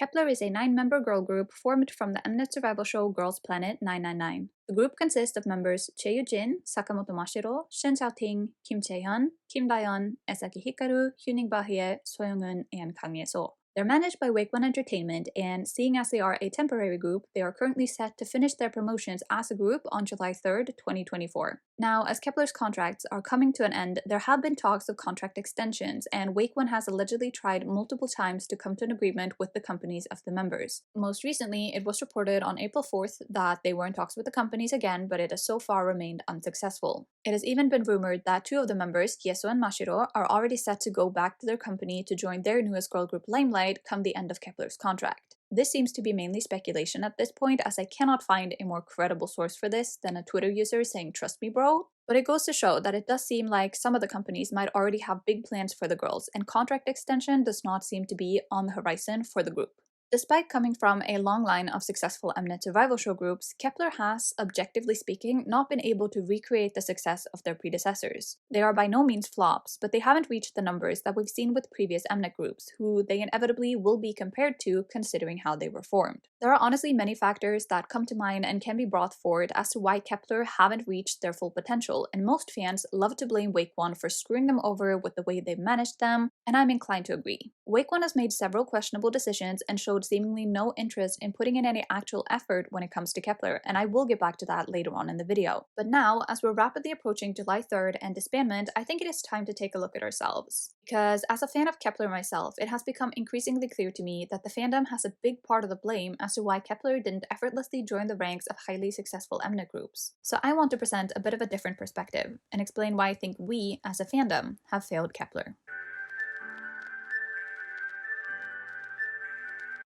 Kep1er is a 9-member girl group formed from the Mnet survival show Girls Planet 999. The group consists of members Chae-yu-jin, Sakamoto Mashiro, Shin Xiaoting, Kim Chae-hyun, Kim Da-yeon, Esaki Hikaru, Hyuning Ba-hye, Soyoung-eun, and Kang Ye-so. They're managed by Wake1 Entertainment, and seeing as they are a temporary group, they are currently set to finish their promotions as a group on July 3rd, 2024. Now, as Kep1er's contracts are coming to an end, there have been talks of contract extensions, and Wake1 has allegedly tried multiple times to come to an agreement with the companies of the members. Most recently, it was reported on April 4th that they were in talks with the companies again, but it has so far remained unsuccessful. It has even been rumored that two of the members, Yeso and Mashiro, are already set to go back to their company to join their newest girl group Limelight come the end of Kep1er's contract. This seems to be mainly speculation at this point, as I cannot find a more credible source for this than a Twitter user saying "trust me bro," but it goes to show that it does seem like some of the companies might already have big plans for the girls, and contract extension does not seem to be on the horizon for the group. Despite coming from a long line of successful Mnet survival show groups, Kep1er has, objectively speaking, not been able to recreate the success of their predecessors. They are by no means flops, but they haven't reached the numbers that we've seen with previous Mnet groups, who they inevitably will be compared to considering how they were formed. There are honestly many factors that come to mind and can be brought forward as to why Kep1er haven't reached their full potential, and most fans love to blame Wake1 for screwing them over with the way they've managed them, and I'm inclined to agree. Wake1 has made several questionable decisions and showed seemingly no interest in putting in any actual effort when it comes to Kep1er, and I will get back to that later on in the video. But now, as we're rapidly approaching July 3rd and disbandment, I think it is time to take a look at ourselves. Because as a fan of Kep1er myself, it has become increasingly clear to me that the fandom has a big part of the blame as to why Kep1er didn't effortlessly join the ranks of highly successful Mnet groups. So I want to present a bit of a different perspective, and explain why I think we, as a fandom, have failed Kep1er.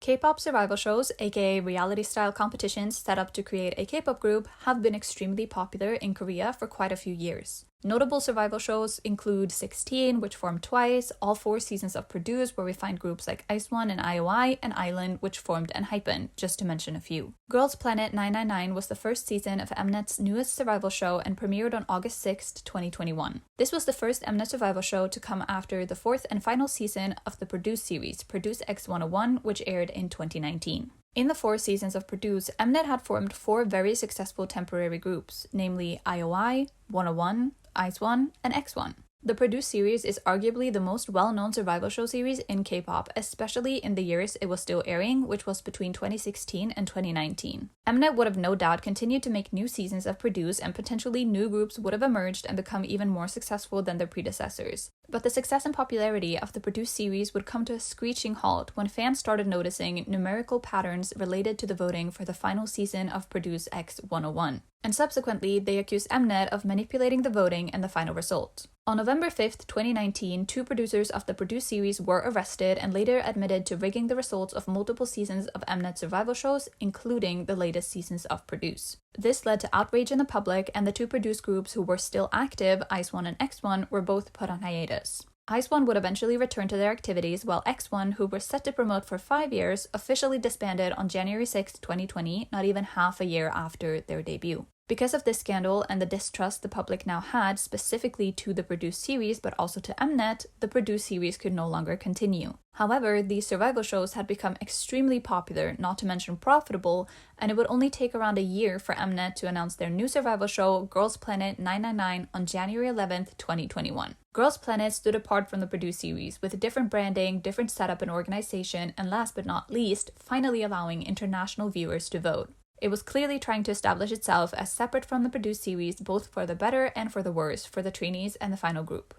K-pop survival shows, aka reality-style competitions set up to create a K-pop group, have been extremely popular in Korea for quite a few years. Notable survival shows include 16, which formed twice, all 4 seasons of Produce, where we find groups like ICE1 and IOI, and Island, which formed ENHYPEN, just to mention a few. Girls Planet 999 was the first season of Mnet's newest survival show and premiered on August 6, 2021. This was the first Mnet survival show to come after the 4th and final season of the Produce series, Produce X101, which aired in 2019. In the 4 seasons of Produce, Mnet had formed 4 very successful temporary groups, namely IOI, 101, ICE1, and X1. The Produce series is arguably the most well-known survival show series in K-pop, especially in the years it was still airing, which was between 2016 and 2019. Mnet would have no doubt continued to make new seasons of Produce, and potentially new groups would have emerged and become even more successful than their predecessors. But the success and popularity of the Produce series would come to a screeching halt when fans started noticing numerical patterns related to the voting for the final season of Produce X101. And subsequently, they accused Mnet of manipulating the voting and the final result. On November 5th, 2019, 2 producers of the Produce series were arrested and later admitted to rigging the results of multiple seasons of Mnet survival shows, including the latest seasons of Produce. This led to outrage in the public, and the 2 Produce groups who were still active, ICE1 and X1, were both put on hiatus. ICE1 would eventually return to their activities, while X1, who were set to promote for 5 years, officially disbanded on January 6, 2020, not even half a year after their debut. Because of this scandal and the distrust the public now had specifically to the Produce series but also to Mnet, the Produce series could no longer continue. However, these survival shows had become extremely popular, not to mention profitable, and it would only take around a year for Mnet to announce their new survival show, Girls Planet 999, on January 11th, 2021. Girls Planet stood apart from the Produce series, with different branding, different setup and organization, and last but not least, finally allowing international viewers to vote. It was clearly trying to establish itself as separate from the Produce series, both for the better and for the worse, for the trainees and the final group.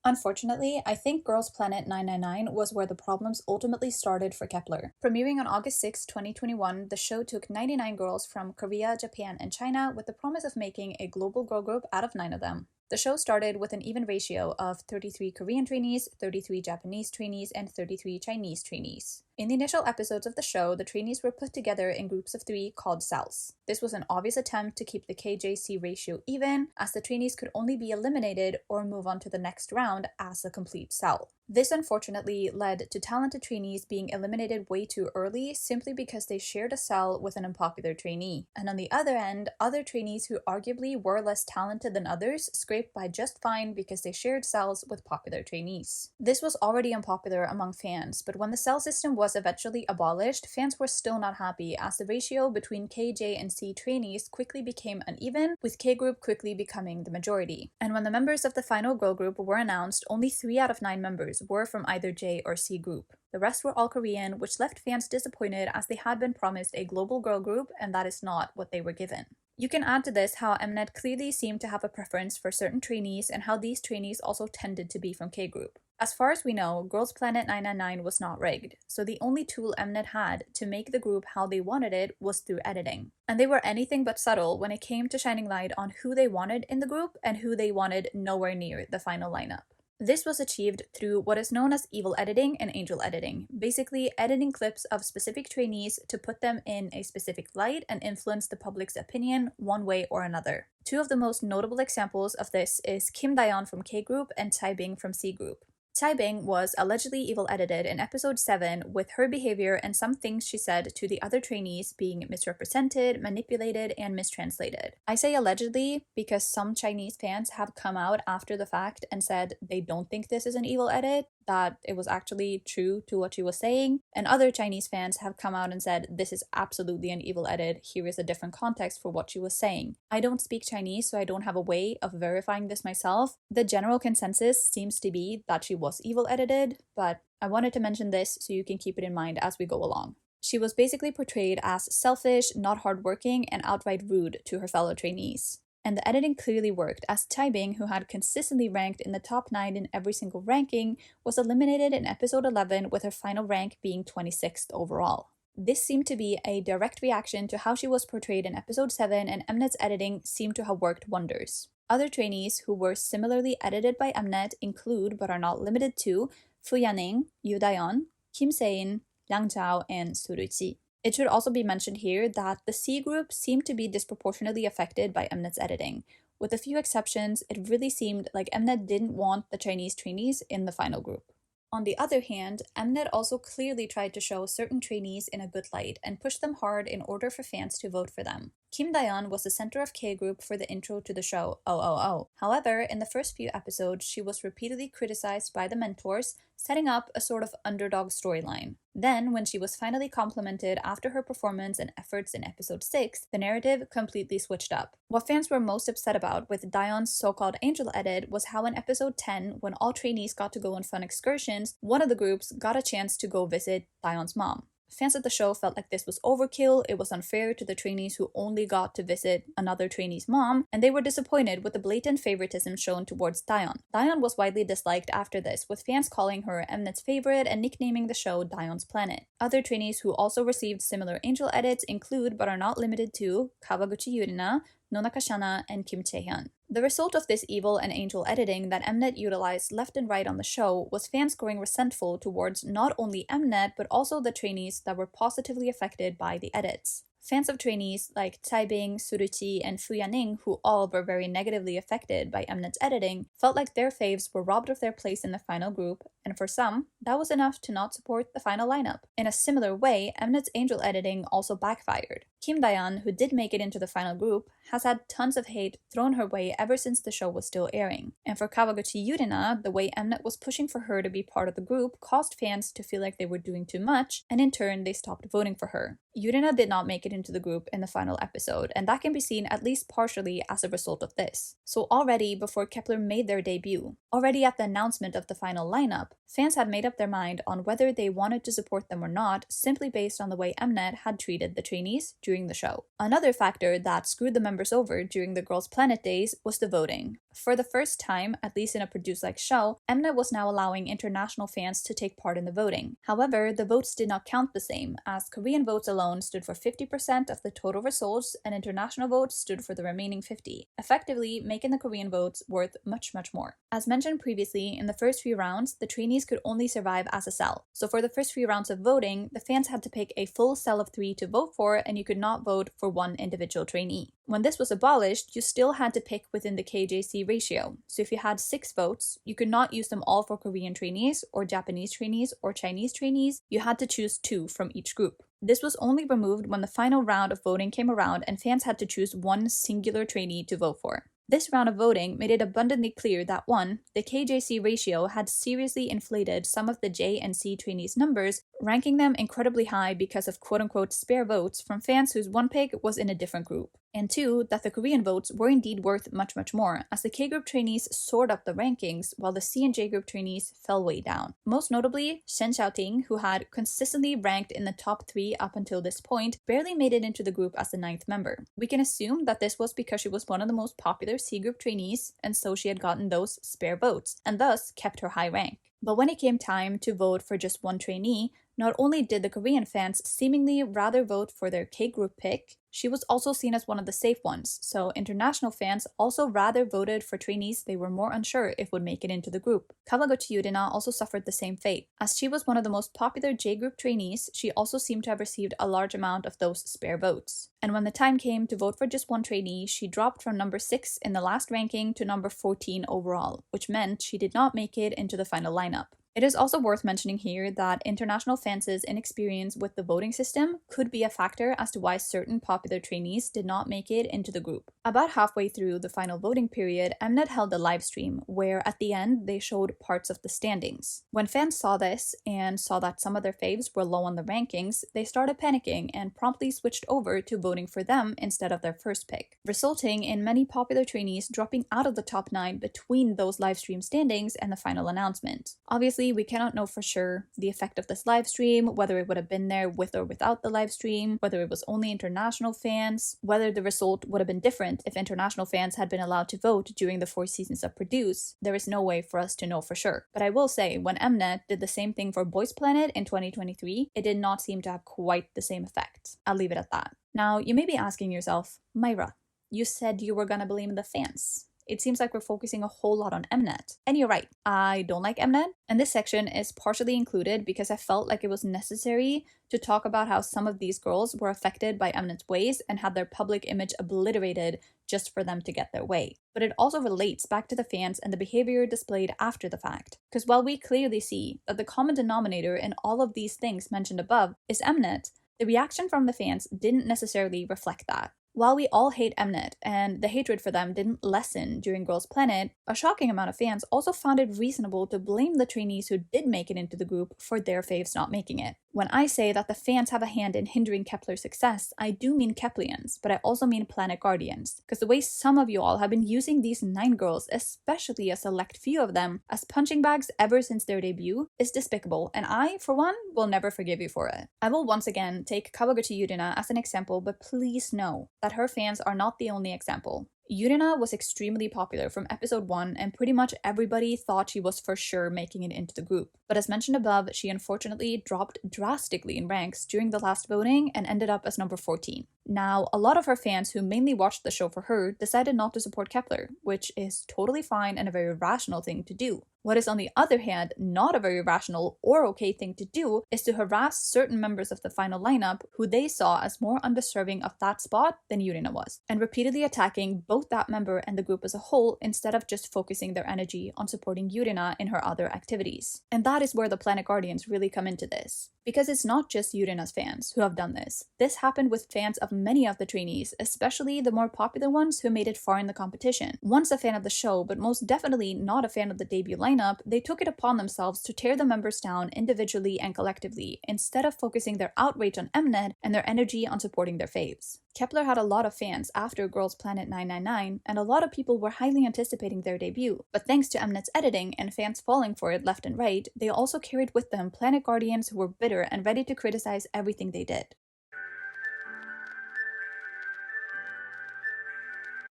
Unfortunately, I think Girls Planet 999 was where the problems ultimately started for Kep1er. Premiering on August 6, 2021, the show took 99 girls from Korea, Japan, and China with the promise of making a global girl group out of 9 of them. The show started with an even ratio of 33 Korean trainees, 33 Japanese trainees, and 33 Chinese trainees. In the initial episodes of the show, the trainees were put together in groups of 3 called cells. This was an obvious attempt to keep the KJC ratio even, as the trainees could only be eliminated or move on to the next round as a complete cell. This unfortunately led to talented trainees being eliminated way too early simply because they shared a cell with an unpopular trainee. And on the other end, other trainees who arguably were less talented than others scraped by just fine because they shared cells with popular trainees. This was already unpopular among fans, but when the cell system was eventually abolished, fans were still not happy as the ratio between K, J, and C trainees quickly became uneven, with K group quickly becoming the majority. And when the members of the final girl group were announced, only 3 out of 9 members were from either J or C group. The rest were all Korean, which left fans disappointed as they had been promised a global girl group, and that is not what they were given. You can add to this how Mnet clearly seemed to have a preference for certain trainees and how these trainees also tended to be from K group. As far as we know, Girls Planet 999 was not rigged, so the only tool Mnet had to make the group how they wanted it was through editing. And they were anything but subtle when it came to shining light on who they wanted in the group and who they wanted nowhere near the final lineup. This was achieved through what is known as evil editing and angel editing, basically editing clips of specific trainees to put them in a specific light and influence the public's opinion one way or another. 2 of the most notable examples of this is Kim Daeon from K group and Taibing from C group. Taibing was allegedly evil edited in episode 7 with her behavior and some things she said to the other trainees being misrepresented, manipulated, and mistranslated. I say allegedly because some Chinese fans have come out after the fact and said they don't think this is an evil edit, that it was actually true to what she was saying, and other Chinese fans have come out and said this is absolutely an evil edit, here is a different context for what she was saying. I don't speak Chinese, so I don't have a way of verifying this myself. The general consensus seems to be that she was evil edited, but I wanted to mention this so you can keep it in mind as we go along. She was basically portrayed as selfish, not hardworking, and outright rude to her fellow trainees. And the editing clearly worked, as Taibing, who had consistently ranked in the top 9 in every single ranking, was eliminated in episode 11 with her final rank being 26th overall. This seemed to be a direct reaction to how she was portrayed in episode 7, and Mnet's editing seemed to have worked wonders. Other trainees who were similarly edited by Mnet include, but are not limited to, Fu Yaning, Yu Daeon, Kim Se-in, Yang Zhao, and Suru-chi. It should also be mentioned here that the C group seemed to be disproportionately affected by Mnet's editing. With a few exceptions, it really seemed like Mnet didn't want the Chinese trainees in the final group. On the other hand, Mnet also clearly tried to show certain trainees in a good light and push them hard in order for fans to vote for them. Kim Daeon was the center of K group for the intro to the show, OOO. However, in the first few episodes, she was repeatedly criticized by the mentors, setting up a sort of underdog storyline. Then, when she was finally complimented after her performance and efforts in episode 6, the narrative completely switched up. What fans were most upset about with Daeon's so-called angel edit was how in episode 10, when all trainees got to go on fun excursions, one of the groups got a chance to go visit Daeon's mom. Fans of the show felt like this was overkill, it was unfair to the trainees who only got to visit another trainee's mom, and they were disappointed with the blatant favoritism shown towards Daeon. Daeon was widely disliked after this, with fans calling her Mnet's favorite and nicknaming the show Daeon's Planet. Other trainees who also received similar angel edits include, but are not limited to, Kawaguchi Yurina, Nonaka Shana, and Kim Chae-hyun. The result of this evil and angel editing that Mnet utilized left and right on the show was fans growing resentful towards not only Mnet but also the trainees that were positively affected by the edits. Fans of trainees like Taibing, Suru-chi, and Fu Yaning, who all were very negatively affected by Mnet's editing, felt like their faves were robbed of their place in the final group, and for some, that was enough to not support the final lineup. In a similar way, Mnet's angel editing also backfired. Kim Daeon, who did make it into the final group, has had tons of hate thrown her way ever since the show was still airing. And for Kawaguchi Yurina, the way Mnet was pushing for her to be part of the group caused fans to feel like they were doing too much, and in turn, they stopped voting for her. Yurina did not make it into the group in the final episode, and that can be seen at least partially as a result of this. So already before Kep1er made their debut, already at the announcement of the final lineup, fans had made up their mind on whether they wanted to support them or not, simply based on the way Mnet had treated the trainees during the show. Another factor that screwed the members over during the Girls Planet days was the voting. For the first time, at least in a produced-like show, Mnet was now allowing international fans to take part in the voting. However, the votes did not count the same, as Korean votes alone stood for 50% of the total results and international votes stood for the remaining 50%, effectively making the Korean votes worth much more. As mentioned previously, in the first few rounds, the trainees could only survive as a cell. So for the first few rounds of voting, the fans had to pick a full cell of 3 to vote for, and you could not vote for one individual trainee. When this was abolished, you still had to pick within the KJC ratio. So if you had 6 votes, you could not use them all for Korean trainees or Japanese trainees or Chinese trainees. You had to choose 2 from each group. This was only removed when the final round of voting came around and fans had to choose one singular trainee to vote for. This round of voting made it abundantly clear that 1. The KJC ratio had seriously inflated some of the J and C trainees' numbers, ranking them incredibly high because of quote-unquote spare votes from fans whose one pick was in a different group. And 2. That the Korean votes were indeed worth much more, as the K-group trainees soared up the rankings while the C and J group trainees fell way down. Most notably, Shen Xiaoting, who had consistently ranked in the top 3 up until this point, barely made it into the group as the 9th member. We can assume that this was because she was one of the most popular C-group trainees, and so she had gotten those spare votes, and thus kept her high rank. But when it came time to vote for just one trainee, not only did the Korean fans seemingly rather vote for their K-group pick, she was also seen as one of the safe ones, so international fans also rather voted for trainees they were more unsure if would make it into the group. Yurina also suffered the same fate. As she was one of the most popular J-group trainees, she also seemed to have received a large amount of those spare votes. And when the time came to vote for just one trainee, she dropped from number 6 in the last ranking to number 14 overall, which meant she did not make it into the final lineup. It is also worth mentioning here that international fans' inexperience with the voting system could be a factor as to why certain popular trainees did not make it into the group. About halfway through the final voting period, Mnet held a live stream where at the end they showed parts of the standings. When fans saw this and saw that some of their faves were low on the rankings, they started panicking and promptly switched over to voting for them instead of their first pick, resulting in many popular trainees dropping out of the top 9 between those live stream standings and the final announcement. Obviously, we cannot know for sure the effect of this live stream, whether it would have been there with or without the live stream, whether it was only international fans, whether the result would have been different if international fans had been allowed to vote during the 4 seasons of Produce. There is no way for us to know for sure. But I will say, when Mnet did the same thing for Boys Planet in 2023, it did not seem to have quite the same effect. I'll leave it at that. Now, you may be asking yourself, Myra, you said you were gonna blame the fans. It seems like we're focusing a whole lot on Mnet. And you're right, I don't like Mnet, and this section is partially included because I felt like it was necessary to talk about how some of these girls were affected by Mnet's ways and had their public image obliterated just for them to get their way. But it also relates back to the fans and the behavior displayed after the fact. Because while we clearly see that the common denominator in all of these things mentioned above is Mnet, the reaction from the fans didn't necessarily reflect that. While we all hate Mnet, and the hatred for them didn't lessen during Girls' Planet, a shocking amount of fans also found it reasonable to blame the trainees who did make it into the group for their faves not making it. When I say that the fans have a hand in hindering Kep1er's success, I do mean Keplians, but I also mean Planet Guardians, because the way some of you all have been using these 9 girls, especially a select few of them, as punching bags ever since their debut is despicable, and I, for one, will never forgive you for it. I will once again take Yurina as an example, but please know that her fans are not the only example. Yurina was extremely popular from episode 1 and pretty much everybody thought she was for sure making it into the group. But as mentioned above, she unfortunately dropped drastically in ranks during the last voting and ended up as number 14. Now, a lot of her fans who mainly watched the show for her decided not to support Kep1er, which is totally fine and a very rational thing to do. What is on the other hand not a very rational or okay thing to do is to harass certain members of the final lineup who they saw as more undeserving of that spot than Yurina was, and repeatedly attacking both that member and the group as a whole instead of just focusing their energy on supporting Yurina in her other activities. And that is where the Planet Guardians really come into this. Because it's not just Yurina's fans who have done this. This happened with fans of many of the trainees, especially the more popular ones who made it far in the competition. Once a fan of the show, but most definitely not a fan of the debut lineup, they took it upon themselves to tear the members down individually and collectively, instead of focusing their outrage on Mnet and their energy on supporting their faves. Kep1er had a lot of fans after Girls' Planet 999, and a lot of people were highly anticipating their debut. But thanks to Mnet's editing and fans falling for it left and right, they also carried with them Planet Guardians who were bitter and ready to criticize everything they did.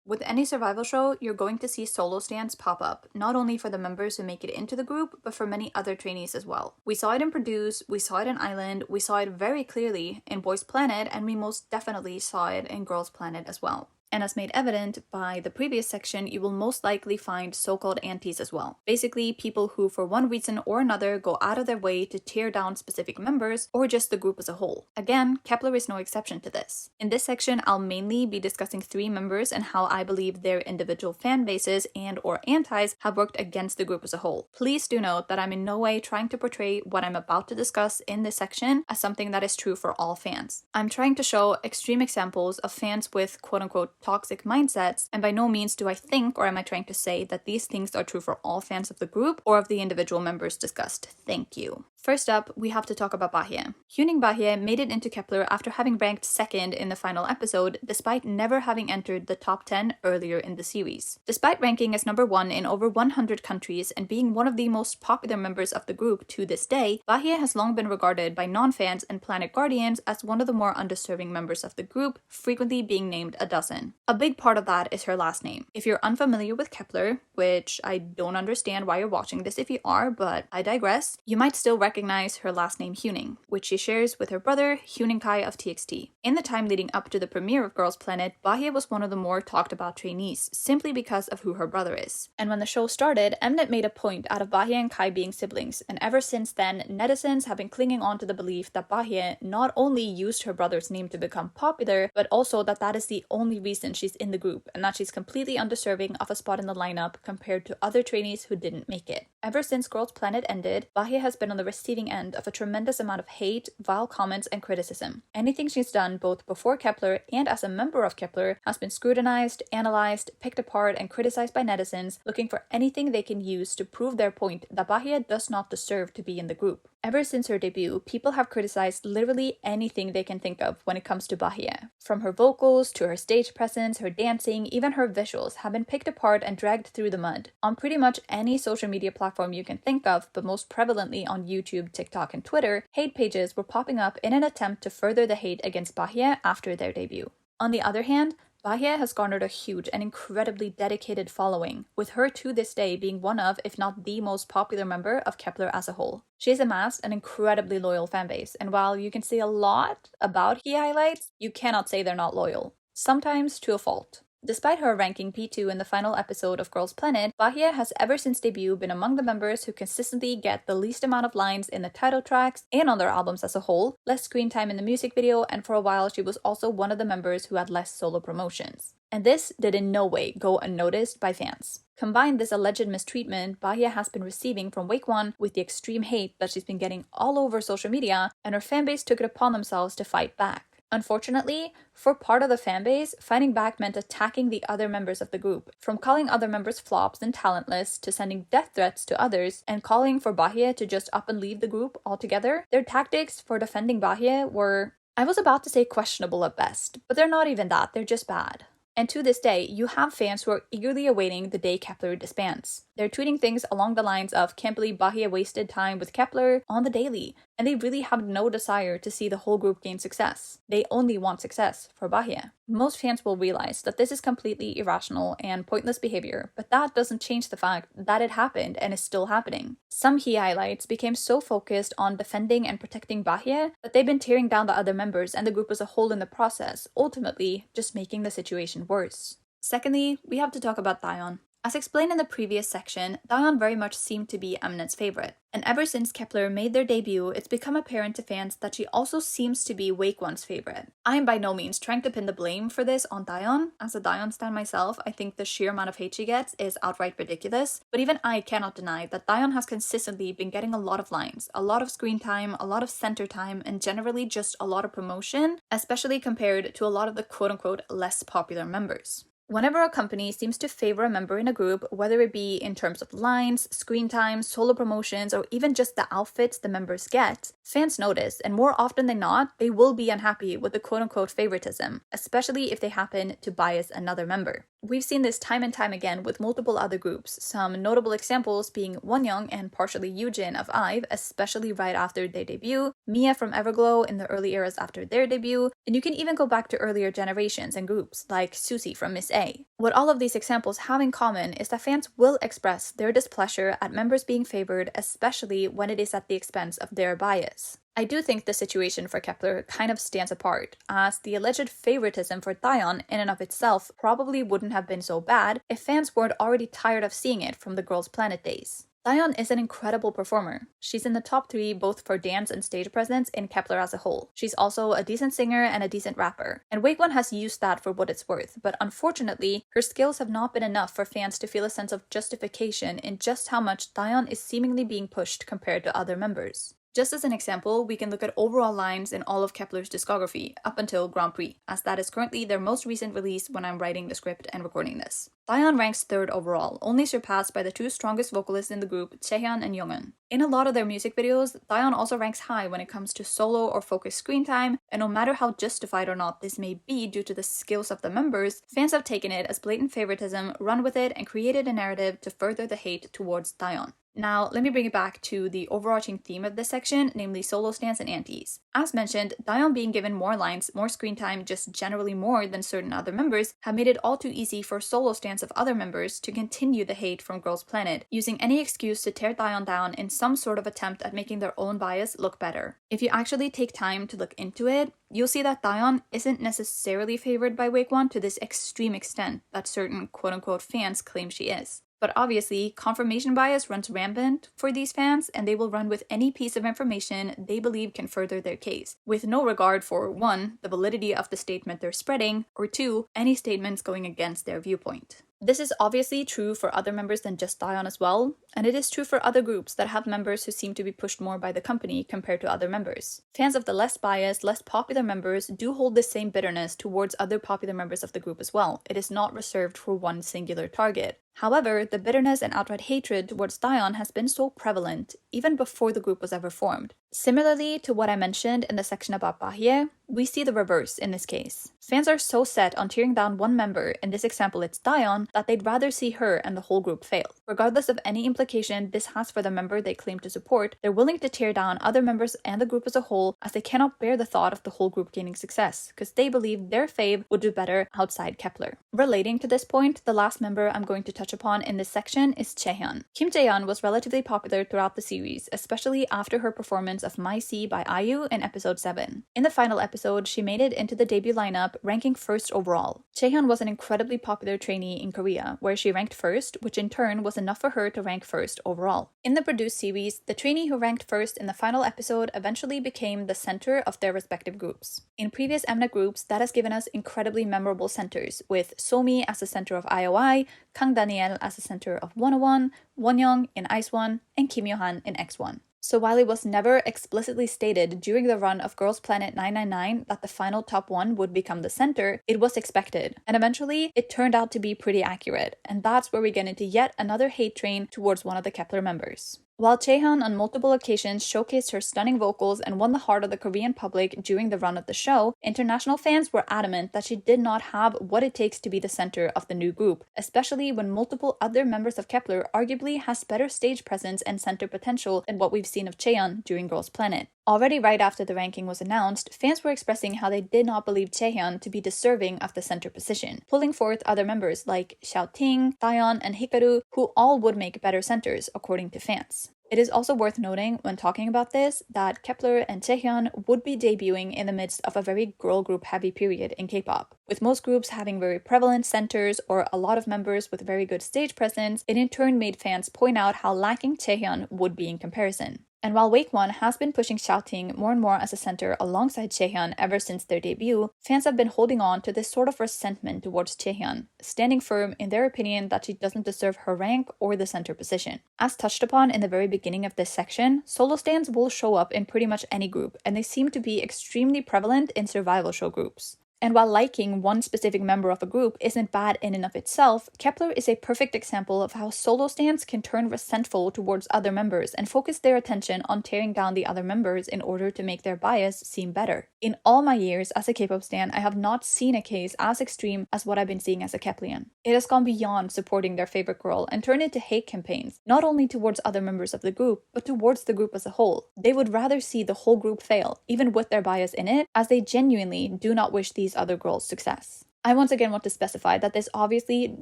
With any survival show, you're going to see solo stands pop up, not only for the members who make it into the group, but for many other trainees as well. We saw it in Produce, we saw it in Island, we saw it very clearly in Boys Planet, and we most definitely saw it in Girls Planet as well. And as made evident by the previous section, you will most likely find so-called antis as well. Basically, people who for one reason or another go out of their way to tear down specific members or just the group as a whole. Again, Kep1er is no exception to this. In this section, I'll mainly be discussing 3 members and how I believe their individual fan bases and or antis have worked against the group as a whole. Please do note that I'm in no way trying to portray what I'm about to discuss in this section as something that is true for all fans. I'm trying to show extreme examples of fans with quote-unquote toxic mindsets, and by no means do I think or am I trying to say that these things are true for all fans of the group or of the individual members discussed. Thank you. First up, we have to talk about Bahie. Hyuning Bahie made it into Kep1er after having ranked 2nd in the final episode, despite never having entered the top 10 earlier in the series. Despite ranking as number 1 in over 100 countries and being one of the most popular members of the group to this day, Bahie has long been regarded by non-fans and Planet Guardians as one of the more undeserving members of the group, frequently being named a dozen. A big part of that is her last name. If you're unfamiliar with Kep1er, which I don't understand why you're watching this if you are, but I digress, you might still recognize her last name Hyuning, which she shares with her brother Hyuning Kai of TXT. In the time leading up to the premiere of Girls Planet, Bahie was one of the more talked about trainees, simply because of who her brother is. And when the show started, Mnet made a point out of Bahie and Kai being siblings, and ever since then, netizens have been clinging on to the belief that Bahie not only used her brother's name to become popular, but also that that is the only reason she's in the group, and that she's completely undeserving of a spot in the lineup compared to other trainees who didn't make it. Ever since Girls Planet ended, Bahie has been on the receiving end of a tremendous amount of hate, vile comments, and criticism. Anything she's done both before Kep1er and as a member of Kep1er has been scrutinized, analyzed, picked apart, and criticized by netizens looking for anything they can use to prove their point that Bahie does not deserve to be in the group. Ever since her debut, people have criticized literally anything they can think of when it comes to Bahie. From her vocals to her stage presence, her dancing, even her visuals have been picked apart and dragged through the mud. On pretty much any social media platform you can think of, but most prevalently on YouTube, TikTok, and Twitter, hate pages were popping up in an attempt to further the hate against Bahie after their debut. On the other hand, Bahie has garnered a huge and incredibly dedicated following, with her to this day being one of, if not the most popular member of Kep1er as a whole. She has amassed an incredibly loyal fanbase, and while you can say a lot about he highlights, you cannot say they're not loyal. Sometimes to a fault. Despite her ranking P2 in the final episode of Girls Planet, Bahie has ever since debut been among the members who consistently get the least amount of lines in the title tracks and on their albums as a whole, less screen time in the music video, and for a while she was also one of the members who had less solo promotions. And this did in no way go unnoticed by fans. Combine this alleged mistreatment Bahie has been receiving from Wake One with the extreme hate that she's been getting all over social media, and her fanbase took it upon themselves to fight back. Unfortunately, for part of the fanbase, fighting back meant attacking the other members of the group, from calling other members flops and talentless to sending death threats to others and calling for Bahie to just up and leave the group altogether. Their tactics for defending Bahie were, I was about to say questionable at best, but they're not even that, they're just bad. And to this day, you have fans who are eagerly awaiting the day Kep1er disbands. They're tweeting things along the lines of, can't believe Bahie wasted time with Kep1er on the daily, and they really have no desire to see the whole group gain success. They only want success for Bahie. Most fans will realize that this is completely irrational and pointless behavior, but that doesn't change the fact that it happened and is still happening. Some he highlights became so focused on defending and protecting Bahie that they've been tearing down the other members and the group as a whole in the process, ultimately just making the situation worse. Secondly, we have to talk about Daeyeon. As explained in the previous section, Daeyeon very much seemed to be Mnet's favorite. And ever since Kep1er made their debut, it's become apparent to fans that she also seems to be Wake One's favorite. I am by no means trying to pin the blame for this on Daeyeon. As a Daeyeon stan myself, I think the sheer amount of hate she gets is outright ridiculous. But even I cannot deny that Daeyeon has consistently been getting a lot of lines, a lot of screen time, a lot of center time, and generally just a lot of promotion, especially compared to a lot of the quote-unquote less popular members. Whenever a company seems to favor a member in a group, whether it be in terms of lines, screen time, solo promotions, or even just the outfits the members get, fans notice, and more often than not, they will be unhappy with the quote-unquote favoritism, especially if they happen to bias another member. We've seen this time and time again with multiple other groups, some notable examples being Wonyoung and partially Yoojin of IVE, especially right after their debut, Mia from Everglow in the early eras after their debut, and you can even go back to earlier generations and groups like Susie from Miss A. What all of these examples have in common is that fans will express their displeasure at members being favored, especially when it is at the expense of their bias. I do think the situation for Kep1er kind of stands apart, as the alleged favoritism for Thayeon in and of itself probably wouldn't have been so bad if fans weren't already tired of seeing it from the Girls' Planet days. Thayeon is an incredible performer. She's in the top 3 both for dance and stage presence in Kep1er as a whole. She's also a decent singer and a decent rapper, and Wake1 has used that for what it's worth, but unfortunately, her skills have not been enough for fans to feel a sense of justification in just how much Thayeon is seemingly being pushed compared to other members. Just as an example, we can look at overall lines in all of Kep1er's discography, up until Grand Prix, as that is currently their most recent release when I'm writing the script and recording this. Thayeon ranks 3rd overall, only surpassed by the 2 strongest vocalists in the group, Chaehyun and Younghoon. In a lot of their music videos, Thayeon also ranks high when it comes to solo or focused screen time, and no matter how justified or not this may be due to the skills of the members, fans have taken it as blatant favoritism, run with it, and created a narrative to further the hate towards Thayeon. Now, let me bring it back to the overarching theme of this section, namely solo stans and antis. As mentioned, Thayeon being given more lines, more screen time, just generally more than certain other members, have made it all too easy for solo stans of other members to continue the hate from Girls' Planet, using any excuse to tear Thayeon down in some sort of attempt at making their own bias look better. If you actually take time to look into it, you'll see that Thayeon isn't necessarily favored by Wake1 to this extreme extent that certain quote-unquote fans claim she is. But obviously, confirmation bias runs rampant for these fans, and they will run with any piece of information they believe can further their case, with no regard for 1, the validity of the statement they're spreading, or 2, any statements going against their viewpoint. This is obviously true for other members than just Thayeon as well, and it is true for other groups that have members who seem to be pushed more by the company compared to other members. Fans of the less biased, less popular members do hold the same bitterness towards other popular members of the group as well. It is not reserved for one singular target. However, the bitterness and outright hatred towards Thayeon has been so prevalent, even before the group was ever formed. Similarly to what I mentioned in the section about Bahie, we see the reverse in this case. Fans are so set on tearing down one member, in this example it's Thayeon, that they'd rather see her and the whole group fail. Regardless of any implication this has for the member they claim to support, they're willing to tear down other members and the group as a whole, as they cannot bear the thought of the whole group gaining success, because they believe their fave would do better outside Kep1er. Relating to this point, the last member I'm going to touch upon in this section is Chaehyun. Kim Jae-hyun was relatively popular throughout the series, especially after her performance of My C by IU in episode 7. In the final episode, she made it into the debut lineup, ranking 1st overall. Chaehyun was an incredibly popular trainee in Korea, where she ranked 1st, which in turn was enough for her to rank 1st overall. In the produced series, the trainee who ranked 1st in the final episode eventually became the center of their respective groups. In previous Mnet groups, that has given us incredibly memorable centers, with Somi as the center of IOI, Kang Daniel as the center of 101, Wonyoung in ICE1, and Kim Yo-han in X1. So while it was never explicitly stated during the run of Girls' Planet 999 that the final top 1 would become the center, it was expected, and eventually it turned out to be pretty accurate, and that's where we get into yet another hate train towards one of the Kep1er members. While Chaehyun on multiple occasions showcased her stunning vocals and won the heart of the Korean public during the run of the show, international fans were adamant that she did not have what it takes to be the center of the new group, especially when multiple other members of Kep1er arguably has better stage presence and center potential than what we've seen of Chaehyun during Girls' Planet. Already right after the ranking was announced, fans were expressing how they did not believe Chaehyun to be deserving of the center position, pulling forth other members like Xiaoting, Thayeon, and Hikaru, who all would make better centers according to fans. It is also worth noting when talking about this that Kep1er and Chaehyun would be debuting in the midst of a very girl group heavy period in K-pop. With most groups having very prevalent centers or a lot of members with very good stage presence, it in turn made fans point out how lacking Chaehyun would be in comparison. And while Wake1 has been pushing Xiaoting more and more as a center alongside Chaehyun ever since their debut, fans have been holding on to this sort of resentment towards Chaehyun, standing firm in their opinion that she doesn't deserve her rank or the center position. As touched upon in the very beginning of this section, solo stans will show up in pretty much any group, and they seem to be extremely prevalent in survival show groups. And while liking one specific member of a group isn't bad in and of itself, Kep1er is a perfect example of how solo stans can turn resentful towards other members and focus their attention on tearing down the other members in order to make their bias seem better. In all my years as a K-pop stan, I have not seen a case as extreme as what I've been seeing as a Keplian. It has gone beyond supporting their favorite girl and turned into hate campaigns, not only towards other members of the group, but towards the group as a whole. They would rather see the whole group fail, even with their bias in it, as they genuinely do not wish these other girls success. I once again want to specify that this obviously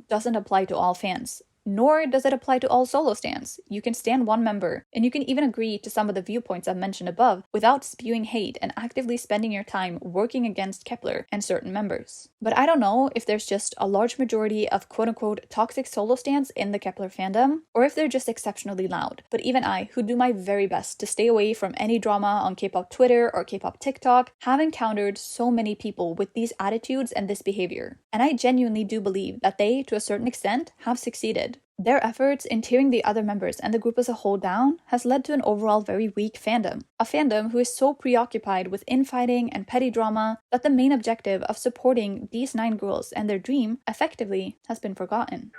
doesn't apply to all fans, nor does it apply to all solo stans. You can stan one member, and you can even agree to some of the viewpoints I've mentioned above without spewing hate and actively spending your time working against Kep1er and certain members. But I don't know if there's just a large majority of quote-unquote toxic solo stans in the Kep1er fandom, or if they're just exceptionally loud. But even I, who do my very best to stay away from any drama on K-pop Twitter or K-pop TikTok, have encountered so many people with these attitudes and this behavior. And I genuinely do believe that they, to a certain extent, have succeeded. Their efforts in tearing the other members and the group as a whole down has led to an overall very weak fandom. A fandom who is so preoccupied with infighting and petty drama that the main objective of supporting these 9 girls and their dream effectively has been forgotten.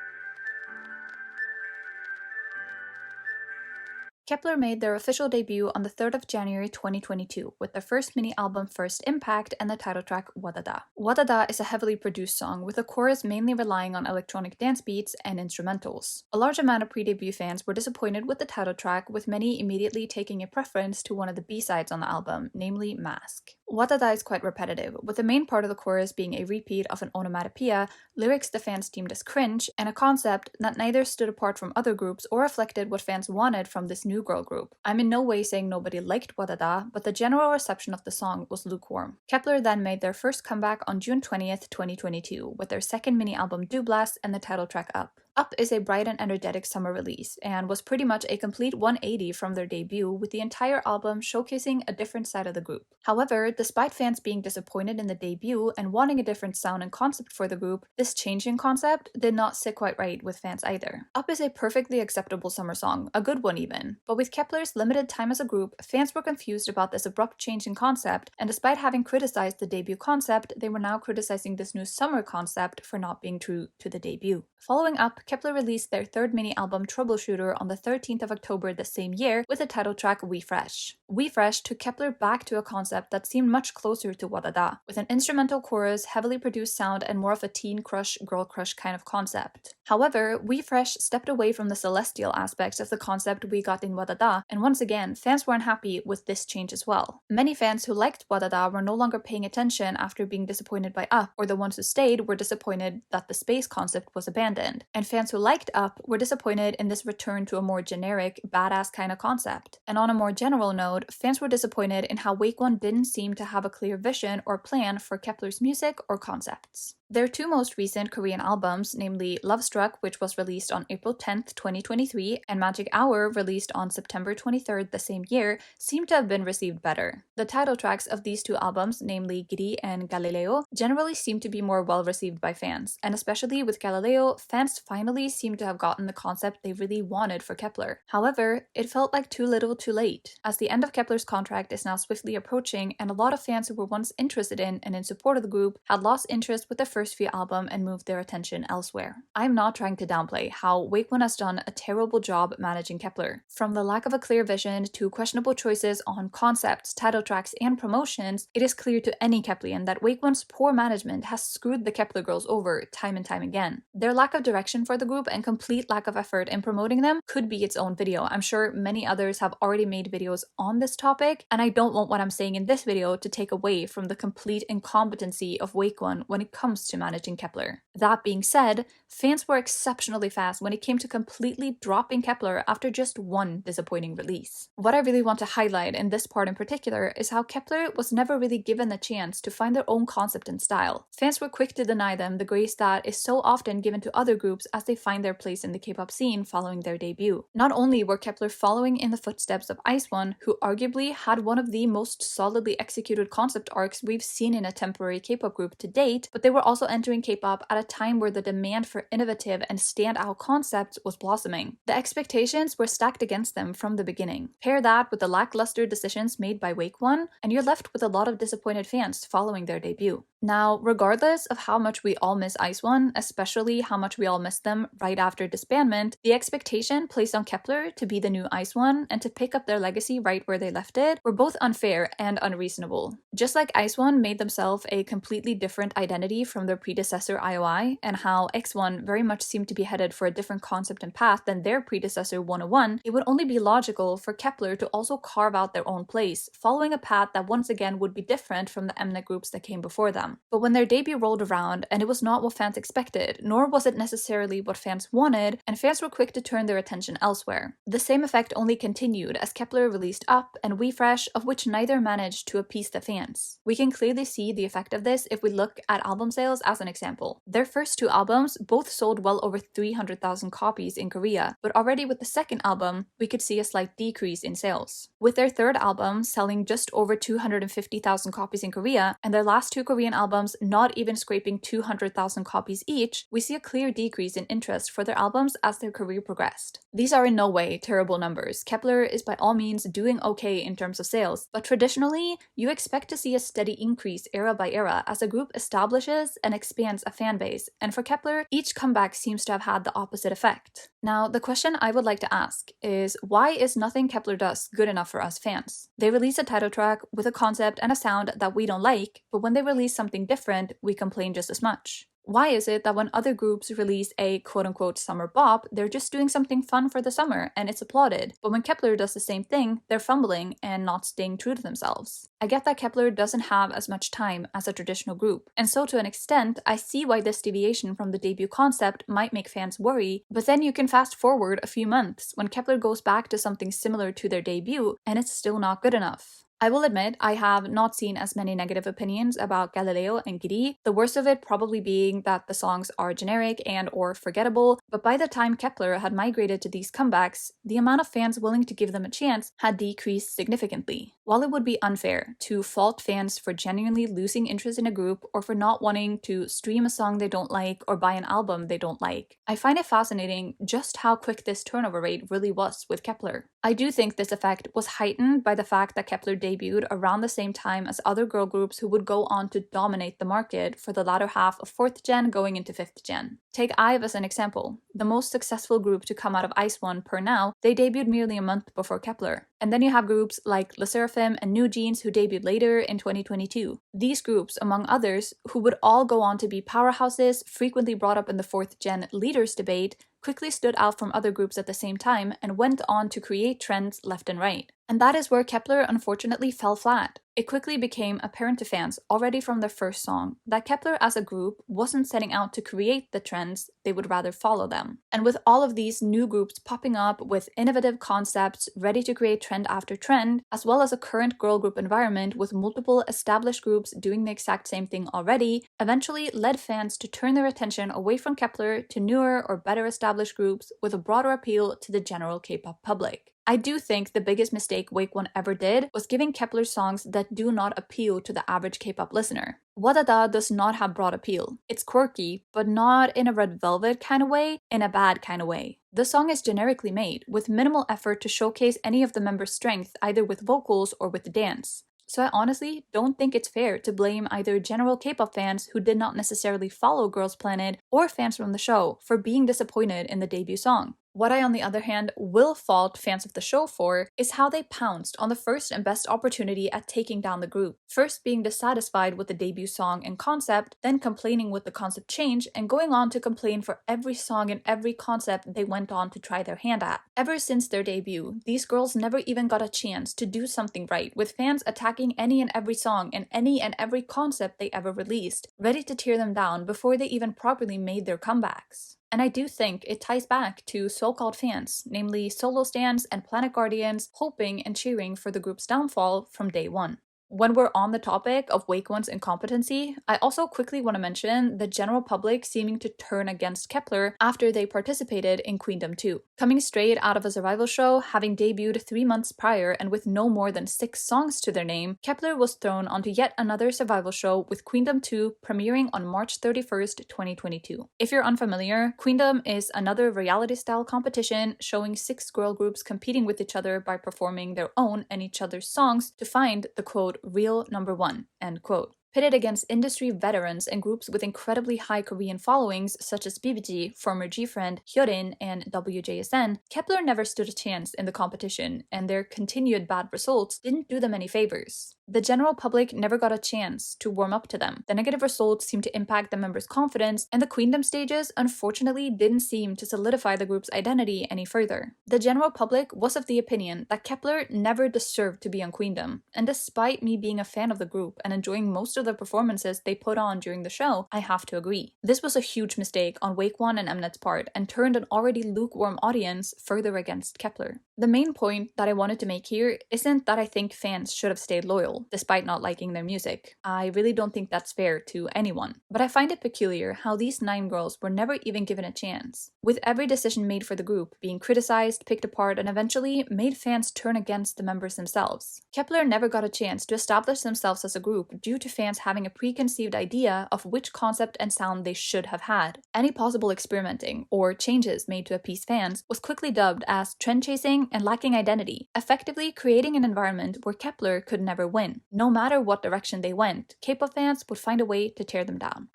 Kep1er made their official debut on the 3rd of January 2022 with their first mini-album First Impact and the title track Wadada. Wadada is a heavily produced song with a chorus mainly relying on electronic dance beats and instrumentals. A large amount of pre-debut fans were disappointed with the title track, with many immediately taking a preference to one of the B-sides on the album, namely Mask. Wadada is quite repetitive, with the main part of the chorus being a repeat of an onomatopoeia, lyrics the fans deemed as cringe, and a concept that neither stood apart from other groups or reflected what fans wanted from this new girl group. I'm in no way saying nobody liked Wadada, but the general reception of the song was lukewarm. Kep1er then made their first comeback on June 20th, 2022, with their second mini-album Do Blast and the title track Up. Up is a bright and energetic summer release, and was pretty much a complete 180 from their debut, with the entire album showcasing a different side of the group. However, despite fans being disappointed in the debut and wanting a different sound and concept for the group, this change in concept did not sit quite right with fans either. Up is a perfectly acceptable summer song, a good one even, but with Kep1er's limited time as a group, fans were confused about this abrupt change in concept, and despite having criticized the debut concept, they were now criticizing this new summer concept for not being true to the debut. Following Up, Kep1er released their third mini-album Troubleshooter on the 13th of October the same year with the title track We Fresh. We Fresh took Kep1er back to a concept that seemed much closer to Wadada, with an instrumental chorus, heavily produced sound, and more of a teen crush, girl crush kind of concept. However, We Fresh stepped away from the celestial aspects of the concept we got in Wadada, and once again, fans were unhappy with this change as well. Many fans who liked Wadada were no longer paying attention after being disappointed by Up, or the ones who stayed were disappointed that the space concept was abandoned, and fans who liked Up were disappointed in this return to a more generic, badass kind of concept. And on a more general note, fans were disappointed in how Wake1 didn't seem to have a clear vision or plan for Kep1er's music or concepts. Their two most recent Korean albums, namely Love Struck, which was released on April 10th, 2023, and Magic Hour, released on September 23rd the same year, seem to have been received better. The title tracks of these two albums, namely Giri and Galileo, generally seem to be more well received by fans, and especially with Galileo, fans finally seem to have gotten the concept they really wanted for Kep1er. However, it felt like too little too late, as the end of Kep1er's contract is now swiftly approaching, and a lot of fans who were once interested in and in support of the group had lost interest with the first few album and moved their attention elsewhere. I'm not trying to downplay how Wake1 has done a terrible job managing Kep1er. From the lack of a clear vision to questionable choices on concepts, title tracks, and promotions, it is clear to any Keplian that Wake1's poor management has screwed the Kep1er girls over time and time again. Their lack of direction for the group and complete lack of effort in promoting them could be its own video. I'm sure many others have already made videos on this topic, and I don't want what I'm saying in this video to take away from the complete incompetency of Wake1 when it comes to managing Kep1er. That being said, fans were exceptionally fast when it came to completely dropping Kep1er after just one disappointing release. What I really want to highlight in this part in particular is how Kep1er was never really given the chance to find their own concept and style. Fans were quick to deny them the grace that is so often given to other groups as they find their place in the K-pop scene following their debut. Not only were Kep1er following in the footsteps of ice1, who arguably had one of the most solidly executed concept arcs we've seen in a temporary K-pop group to date, but they were also entering K-pop at a time where the demand for innovative and standout concepts was blossoming. The expectations were stacked against them from the beginning. Pair that with the lackluster decisions made by Wake1, and you're left with a lot of disappointed fans following their debut. Now, regardless of how much we all miss ice1, especially how much we all miss them right after disbandment, the expectation placed on Kep1er to be the new ice1 and to pick up their legacy right where they left it were both unfair and unreasonable. Just like ice1 made themselves a completely different identity from their predecessor IOI, and how X1 very much seemed to be headed for a different concept and path than their predecessor 101, it would only be logical for Kep1er to also carve out their own place, following a path that once again would be different from the Mnet groups that came before them. But when their debut rolled around and it was not what fans expected, nor was it necessarily what fans wanted, and fans were quick to turn their attention elsewhere. The same effect only continued as Kep1er released Up and We Fresh, of which neither managed to appease the fans. We can clearly see the effect of this if we look at album sales as an example. Their first two albums both sold well over 300,000 copies in Korea, but already with the second album, we could see a slight decrease in sales. With their third album selling just over 250,000 copies in Korea, and their last two Korean albums not even scraping 200,000 copies each, we see a clear decrease in interest for their albums as their career progressed. These are in no way terrible numbers. Kep1er is by all means doing okay in terms of sales, but traditionally, you expect to see a steady increase era by era as a group establishes and expands a fan base, and for Kep1er, each comeback seems to have had the opposite effect. Now, the question I would like to ask is, why is nothing Kep1er does good enough for us fans? They release a title track with a concept and a sound that we don't like, but when they release something different, we complain just as much. Why is it that when other groups release a quote-unquote summer bop, they're just doing something fun for the summer and it's applauded, but when Kep1er does the same thing, they're fumbling and not staying true to themselves? I get that Kep1er doesn't have as much time as a traditional group, and so to an extent, I see why this deviation from the debut concept might make fans worry, but then you can fast forward a few months when Kep1er goes back to something similar to their debut and it's still not good enough. I will admit I have not seen as many negative opinions about Galileo and Giri, the worst of it probably being that the songs are generic and or forgettable, but by the time Kep1er had migrated to these comebacks, the amount of fans willing to give them a chance had decreased significantly. While it would be unfair to fault fans for genuinely losing interest in a group or for not wanting to stream a song they don't like or buy an album they don't like, I find it fascinating just how quick this turnover rate really was with Kep1er. I do think this effect was heightened by the fact that Kep1er debuted around the same time as other girl groups who would go on to dominate the market for the latter half of 4th gen going into 5th gen. Take IVE as an example. The most successful group to come out of ice1 per now, they debuted merely a month before Kep1er. And then you have groups like LE SSERAFIM and New Jeans who debuted later in 2022. These groups, among others, who would all go on to be powerhouses, frequently brought up in the 4th gen leaders debate, quickly stood out from other groups at the same time and went on to create trends left and right. And that is where Kep1er unfortunately fell flat. It quickly became apparent to fans already from their first song that Kep1er as a group wasn't setting out to create the trends, they would rather follow them. And with all of these new groups popping up with innovative concepts ready to create trend after trend, as well as a current girl group environment with multiple established groups doing the exact same thing already, eventually led fans to turn their attention away from Kep1er to newer or better established groups with a broader appeal to the general K-pop public. I do think the biggest mistake Wake1 ever did was giving Kep1er songs that do not appeal to the average K-pop listener. Wadada does not have broad appeal. It's quirky, but not in a Red Velvet kind of way, in a bad kind of way. The song is generically made, with minimal effort to showcase any of the members' strength either with vocals or with the dance. So I honestly don't think it's fair to blame either general K-pop fans who did not necessarily follow Girls' Planet or fans from the show for being disappointed in the debut song. What I, on the other hand, will fault fans of the show for is how they pounced on the first and best opportunity at taking down the group. First being dissatisfied with the debut song and concept, then complaining with the concept change, and going on to complain for every song and every concept they went on to try their hand at. Ever since their debut, these girls never even got a chance to do something right, with fans attacking any and every song and any and every concept they ever released, ready to tear them down before they even properly made their comebacks. And I do think it ties back to so-called fans, namely solo stans and Planet Guardians, hoping and cheering for the group's downfall from day one. When we're on the topic of Wakeone's incompetency, I also quickly want to mention the general public seeming to turn against Kep1er after they participated in Queendom 2. Coming straight out of a survival show, having debuted 3 months prior and with no more than 6 songs to their name, Kep1er was thrown onto yet another survival show with Queendom 2 premiering on March 31st, 2022. If you're unfamiliar, Queendom is another reality-style competition showing 6 girl groups competing with each other by performing their own and each other's songs to find the quote real number one, end quote. Pitted against industry veterans and groups with incredibly high Korean followings such as BBG, former G-Friend, Hyorin, and WJSN, Kep1er never stood a chance in the competition, and their continued bad results didn't do them any favors. The general public never got a chance to warm up to them. The negative results seemed to impact the members' confidence, and the Queendom stages unfortunately didn't seem to solidify the group's identity any further. The general public was of the opinion that Kep1er never deserved to be on Queendom, and despite me being a fan of the group and enjoying most of the performances they put on during the show, I have to agree. This was a huge mistake on Wakeone and Mnet's part and turned an already lukewarm audience further against Kep1er. The main point that I wanted to make here isn't that I think fans should have stayed loyal, despite not liking their music. I really don't think that's fair to anyone. But I find it peculiar how these 9 girls were never even given a chance, with every decision made for the group being criticized, picked apart, and eventually made fans turn against the members themselves. Kep1er never got a chance to establish themselves as a group due to fans having a preconceived idea of which concept and sound they should have had. Any possible experimenting or changes made to appease fans was quickly dubbed as trend chasing and lacking identity, effectively creating an environment where Kep1er could never win. No matter what direction they went, K-pop fans would find a way to tear them down.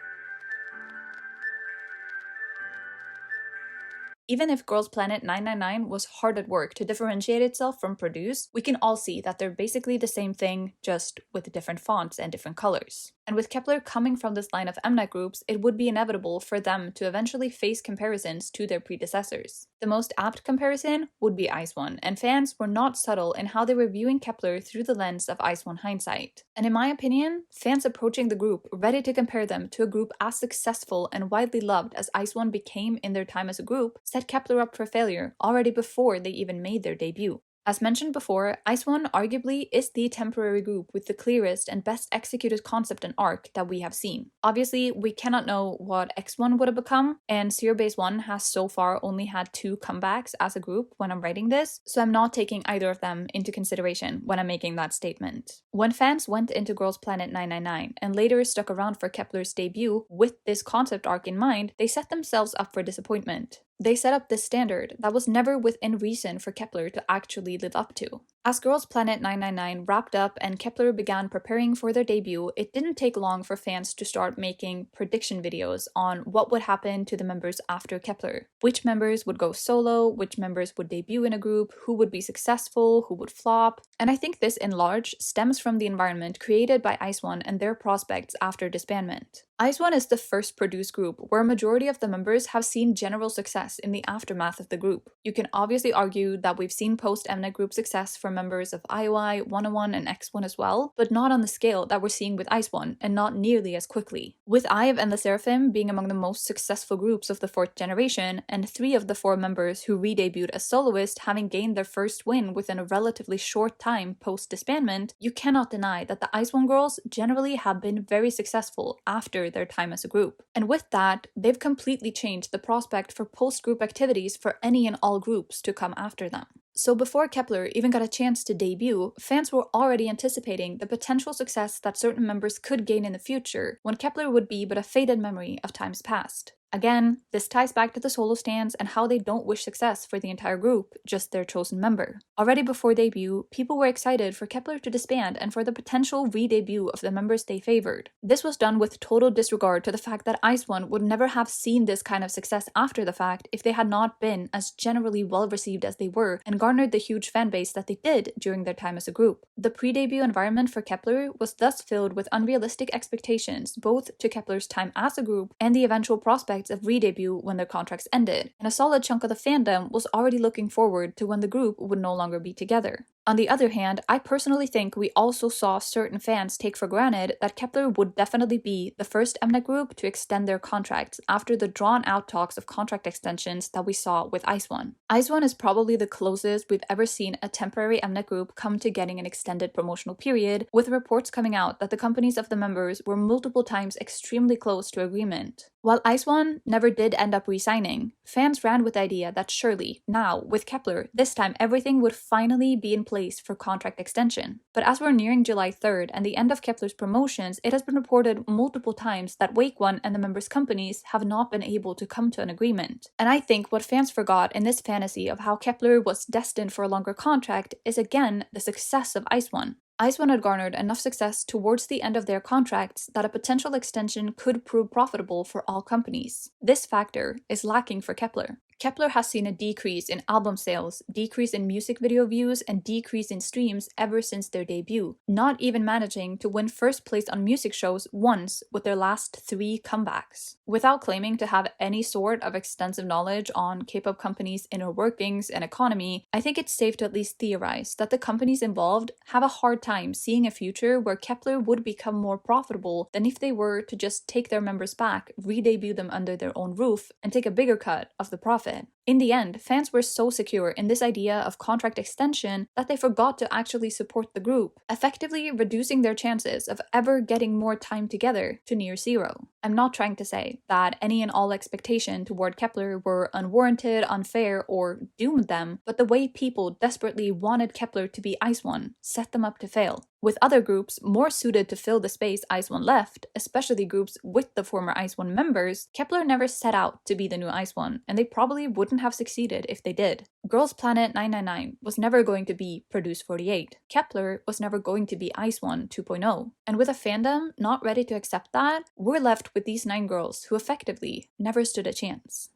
Even if Girls' Planet 999 was hard at work to differentiate itself from Produce, we can all see that they're basically the same thing, just with different fonts and different colors. And with Kep1er coming from this line of Mnet groups, it would be inevitable for them to eventually face comparisons to their predecessors. The most apt comparison would be IZ*ONE, and fans were not subtle in how they were viewing Kep1er through the lens of IZ*ONE hindsight. And in my opinion, fans approaching the group ready to compare them to a group as successful and widely loved as IZ*ONE became in their time as a group set Kep1er up for failure already before they even made their debut. As mentioned before, IZ*ONE arguably is the temporary group with the clearest and best executed concept and arc that we have seen. Obviously, we cannot know what X1 would have become, and Zero Base 1 has so far only had 2 comebacks as a group when I'm writing this, so I'm not taking either of them into consideration when I'm making that statement. When fans went into Girls' Planet 999 and later stuck around for Kep1er's debut with this concept arc in mind, they set themselves up for disappointment. They set up this standard that was never within reason for Kep1er to actually live up to. As Girls' Planet 999 wrapped up and Kep1er began preparing for their debut, it didn't take long for fans to start making prediction videos on what would happen to the members after Kep1er. Which members would go solo, which members would debut in a group, who would be successful, who would flop. And I think this in large stems from the environment created by IZ*ONE and their prospects after disbandment. IZ*ONE is the first produced group where a majority of the members have seen general success in the aftermath of the group. You can obviously argue that we've seen post-Mnet group success for members of IOI, 101, and X1 as well, but not on the scale that we're seeing with IZ*ONE, and not nearly as quickly. With IVE and the Seraphim being among the most successful groups of the 4th generation, and 3 of the 4 members who re-debuted as soloists having gained their first win within a relatively short time post-disbandment, you cannot deny that the IZ*ONE girls generally have been very successful after their time as a group. And with that, they've completely changed the prospect for post-group activities for any and all groups to come after them. So before Kep1er even got a chance to debut, fans were already anticipating the potential success that certain members could gain in the future, when Kep1er would be but a faded memory of times past. Again, this ties back to the solo stands and how they don't wish success for the entire group, just their chosen member. Already before debut, people were excited for Kep1er to disband and for the potential re-debut of the members they favored. This was done with total disregard to the fact that IZ*ONE would never have seen this kind of success after the fact if they had not been as generally well received as they were and garnered the huge fanbase that they did during their time as a group. The pre-debut environment for Kep1er was thus filled with unrealistic expectations both to Kep1er's time as a group and the eventual prospect of re-debut when their contracts ended, and a solid chunk of the fandom was already looking forward to when the group would no longer be together. On the other hand, I personally think we also saw certain fans take for granted that Kep1er would definitely be the first Mnet group to extend their contracts after the drawn-out talks of contract extensions that we saw with IZ*ONE. IZ*ONE is probably the closest we've ever seen a temporary Mnet group come to getting an extended promotional period, with reports coming out that the companies of the members were multiple times extremely close to agreement. While IZ*ONE never did end up re-signing, fans ran with the idea that surely, now, with Kep1er, this time everything would finally be in place for contract extension. But as we're nearing July 3rd and the end of Kep1er's promotions, it has been reported multiple times that Wake1 and the members' companies have not been able to come to an agreement. And I think what fans forgot in this fantasy of how Kep1er was destined for a longer contract is again the success of IZ*ONE. IZ*ONE had garnered enough success towards the end of their contracts that a potential extension could prove profitable for all companies. This factor is lacking for Kep1er. Kep1er has seen a decrease in album sales, decrease in music video views, and decrease in streams ever since their debut, not even managing to win first place on music shows once with their last 3 comebacks. Without claiming to have any sort of extensive knowledge on K-pop companies' inner workings and economy, I think it's safe to at least theorize that the companies involved have a hard time seeing a future where Kep1er would become more profitable than if they were to just take their members back, re-debut them under their own roof, and take a bigger cut of the profit. In the end, fans were so secure in this idea of contract extension that they forgot to actually support the group, effectively reducing their chances of ever getting more time together to near zero. I'm not trying to say that any and all expectation toward Kep1er were unwarranted, unfair, or doomed them, but the way people desperately wanted Kep1er to be IZ*ONE set them up to fail. With other groups more suited to fill the space IZ*ONE left, especially groups with the former IZ*ONE members, Kep1er never set out to be the new IZ*ONE, and they probably wouldn't have succeeded if they did. Girls Planet 999 was never going to be Produce 48. Kep1er was never going to be IZ*ONE 2.0. And with a fandom not ready to accept that, we're left with these 9 girls who effectively never stood a chance.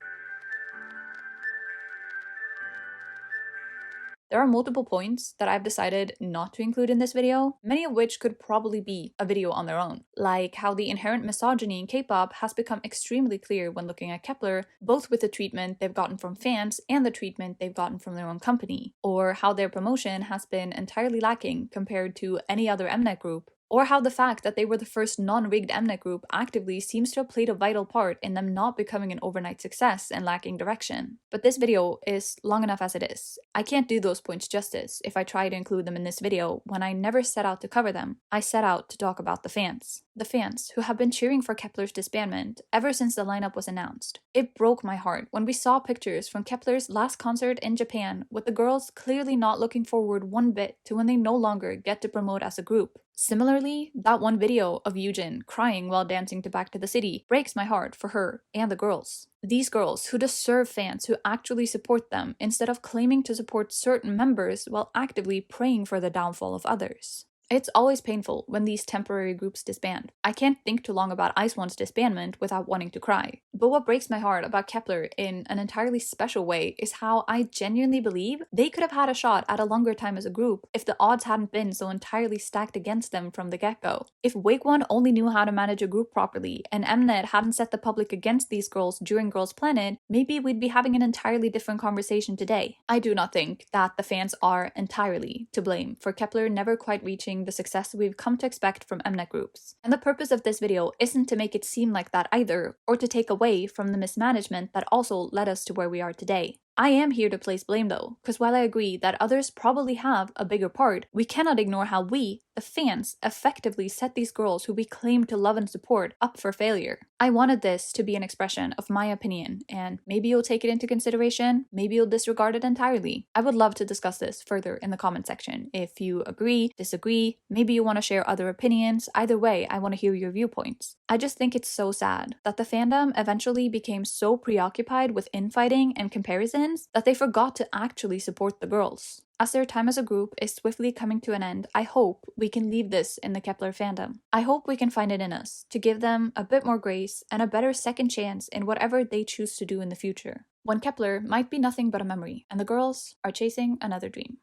There are multiple points that I've decided not to include in this video, many of which could probably be a video on their own, like how the inherent misogyny in K-pop has become extremely clear when looking at Kep1er, both with the treatment they've gotten from fans and the treatment they've gotten from their own company, or how their promotion has been entirely lacking compared to any other Mnet group, or how the fact that they were the first non-rigged Mnet group actively seems to have played a vital part in them not becoming an overnight success and lacking direction. But this video is long enough as it is. I can't do those points justice if I try to include them in this video when I never set out to cover them. I set out to talk about the fans. The fans who have been cheering for Kep1er's disbandment ever since the lineup was announced. It broke my heart when we saw pictures from Kep1er's last concert in Japan, with the girls clearly not looking forward one bit to when they no longer get to promote as a group. Similarly, that one video of Yujin crying while dancing to Back to the City breaks my heart for her and the girls. These girls who deserve fans who actually support them instead of claiming to support certain members while actively praying for the downfall of others. It's always painful when these temporary groups disband. I can't think too long about IZ*ONE's disbandment without wanting to cry. But what breaks my heart about Kep1er in an entirely special way is how I genuinely believe they could have had a shot at a longer time as a group if the odds hadn't been so entirely stacked against them from the get-go. If Wake1 only knew how to manage a group properly and Mnet hadn't set the public against these girls during Girls Planet, maybe we'd be having an entirely different conversation today. I do not think that the fans are entirely to blame for Kep1er never quite reaching the success we've come to expect from Mnet groups. And the purpose of this video isn't to make it seem like that either, or to take away from the mismanagement that also led us to where we are today. I am here to place blame though, because while I agree that others probably have a bigger part, we cannot ignore how we, the fans, effectively set these girls who we claim to love and support up for failure. I wanted this to be an expression of my opinion, and maybe you'll take it into consideration, maybe you'll disregard it entirely. I would love to discuss this further in the comment section. If you agree, disagree, maybe you want to share other opinions, either way, I want to hear your viewpoints. I just think it's so sad that the fandom eventually became so preoccupied with infighting and comparison that they forgot to actually support the girls. As their time as a group is swiftly coming to an end, I hope we can leave this in the Kep1er fandom. I hope we can find it in us to give them a bit more grace and a better second chance in whatever they choose to do in the future, when Kep1er might be nothing but a memory and the girls are chasing another dream.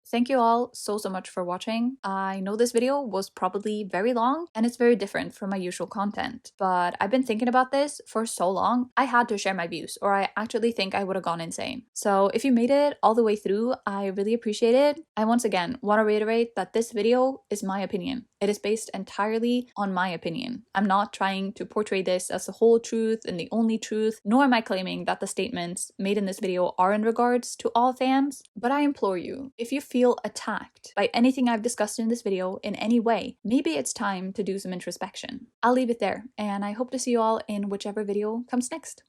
Thank you all so much for watching. I know this video was probably very long and it's very different from my usual content, but I've been thinking about this for so long, I had to share my views or I actually think I would have gone insane. So if you made it all the way through, I really appreciate it. I once again want to reiterate that this video is my opinion. It is based entirely on my opinion. I'm not trying to portray this as the whole truth and the only truth, nor am I claiming that the statements made in this video are in regards to all fans, but I implore you, if you feel attacked by anything I've discussed in this video in any way, maybe it's time to do some introspection. I'll leave it there, and I hope to see you all in whichever video comes next.